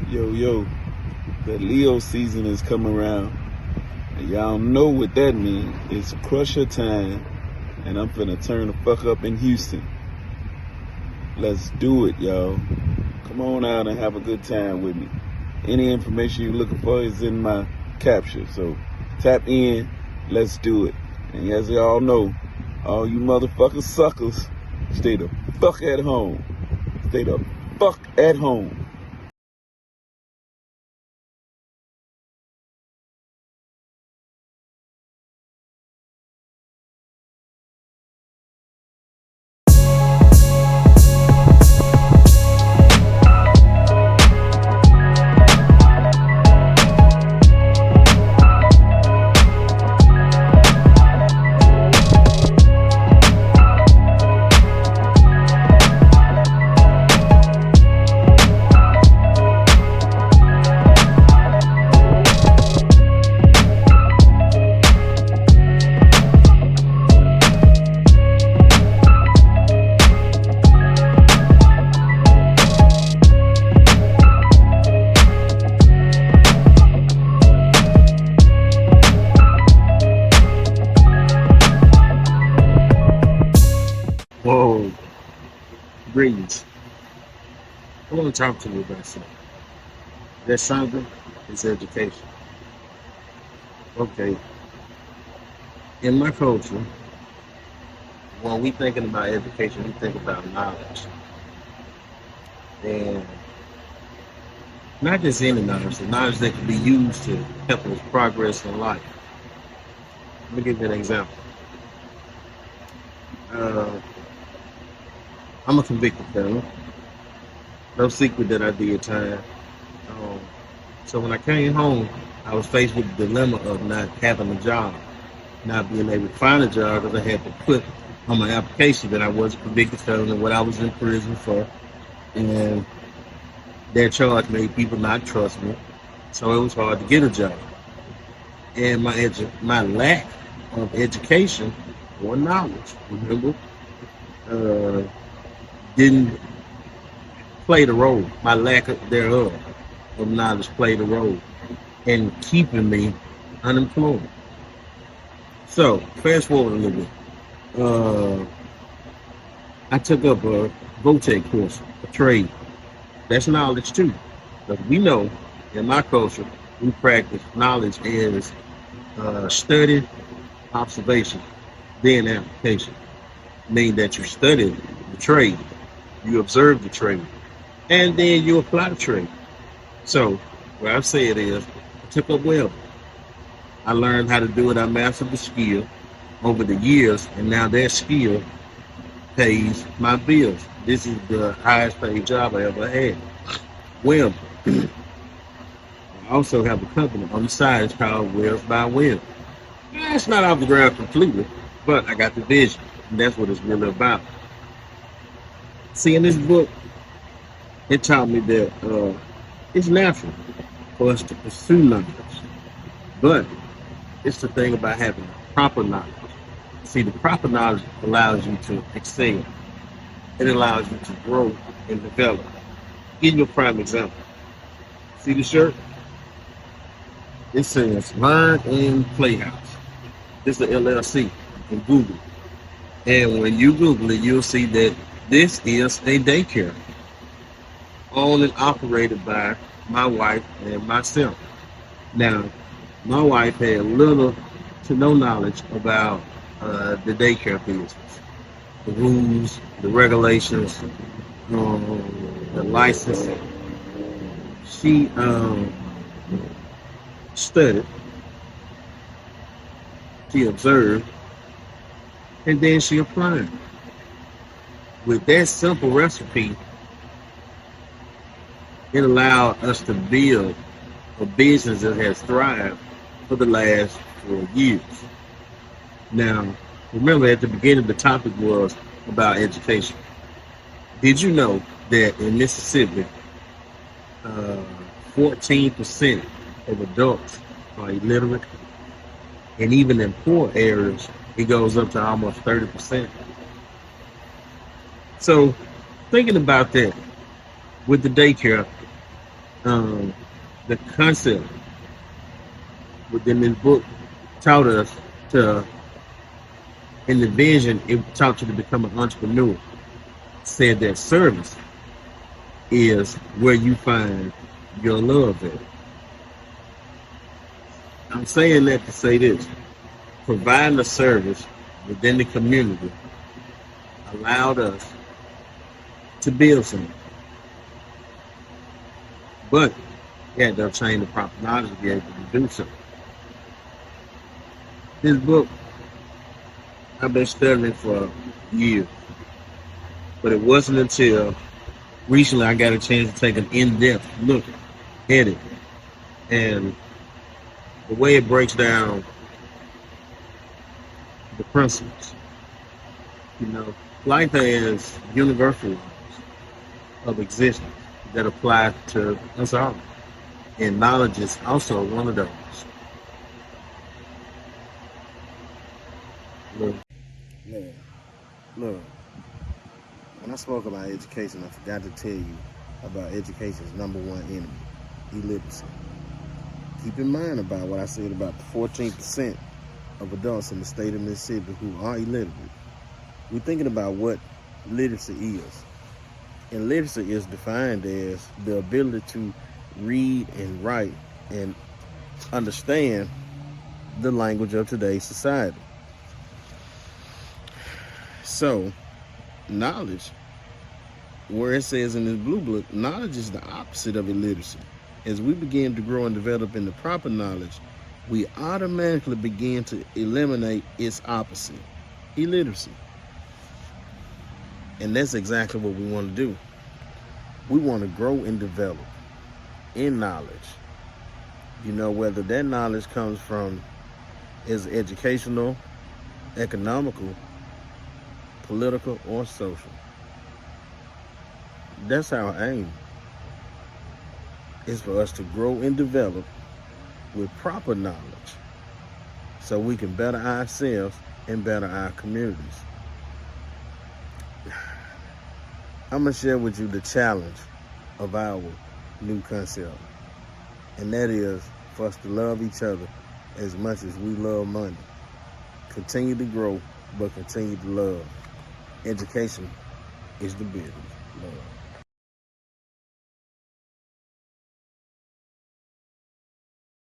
Yo, the Leo season is coming around. And y'all know what that means. It's crusher time. And I'm finna turn the fuck up in Houston. Let's do it, y'all. Come on out and have a good time with me. Any information you're looking for is in my capture. So tap in, let's do it. And as y'all know, all you motherfucking suckers, stay the fuck at home. Stay the fuck at home. Whoa, greetings. I want to talk to you about something. That something is education. Okay, in my culture, when we thinking about education, we think about knowledge. And not just any knowledge, the knowledge that can be used to help us progress in life. Let me give you an example. Uh, I'm a convicted felon. No secret that I did time. So when I came home, I was faced with the dilemma of not having a job, not being able to find a job because I had to put on my application that I was a convicted felon and what I was in prison for. And that charge made people not trust me. So it was hard to get a job. And my lack of education or knowledge, remember, didn't play the role. My lack thereof of knowledge played a role in keeping me unemployed. So fast forward a little bit. I took up a VOTEC course, a trade. That's knowledge too. But we know in my culture, we practice knowledge as study, observation, then application. Meaning that you study the trade, you observe the trade, and then you apply the trade. So what I've said is, I took up welding. I learned how to do it. I mastered the skill over the years, and now that skill pays my bills. This is the highest paid job I ever had. Well, I also have a company on the side. It's called Wells by Webb. It's not off the ground completely, but I got the vision, and that's what it's really about. See, in this book, it taught me that it's natural for us to pursue knowledge, but it's the thing about having proper knowledge. See, the proper knowledge allows you to excel. It allows you to grow and develop. Give you a prime example. See the shirt? It says Learn and Playhouse. This is the LLC in Google. And when you Google it, you'll see that this is a daycare owned and operated by my wife and myself. Now, my wife had little to no knowledge about the daycare business, the rules, the regulations, the licensing. She studied, she observed, and then she applied. With that simple recipe, it allowed us to build a business that has thrived for the last 4 years. Now, remember at the beginning the topic was about education. Did you know that in Mississippi, 14% of adults are illiterate? And even in poor areas, it goes up to almost 30%. So thinking about that with the daycare, the concept within this book taught us to, in the vision, it taught you to become an entrepreneur. Said that service is where you find your love at. I'm saying that to say this: providing a service within the community allowed us to build something. But you had to obtain the proper knowledge to be able to do so. This book, I've been studying it for years. But it wasn't until recently I got a chance to take an in-depth look at it. And the way it breaks down the principles. You know, life has universal laws of existence that apply to us all. And knowledge is also one of those. Look, when I spoke about education, I forgot to tell you about education's number one enemy, illiteracy. Keep in mind about what I said about the 14% of adults in the state of Mississippi who are illiterate. We're thinking about what literacy is. And literacy is defined as the ability to read and write and understand the language of today's society. So, knowledge, where it says in this blue book, knowledge is the opposite of illiteracy. As we begin to grow and develop into proper knowledge, we automatically begin to eliminate its opposite, illiteracy. And that's exactly what we want to do. We want to grow and develop in knowledge. You know, whether that knowledge comes from is educational, economical, political, or social. That's our aim. Is for us to grow and develop with proper knowledge so we can better ourselves and better our communities. I'm going to share with you the challenge of our new concept. And that is for us to love each other as much as we love money. Continue to grow, but continue to love. Education is the business. Love.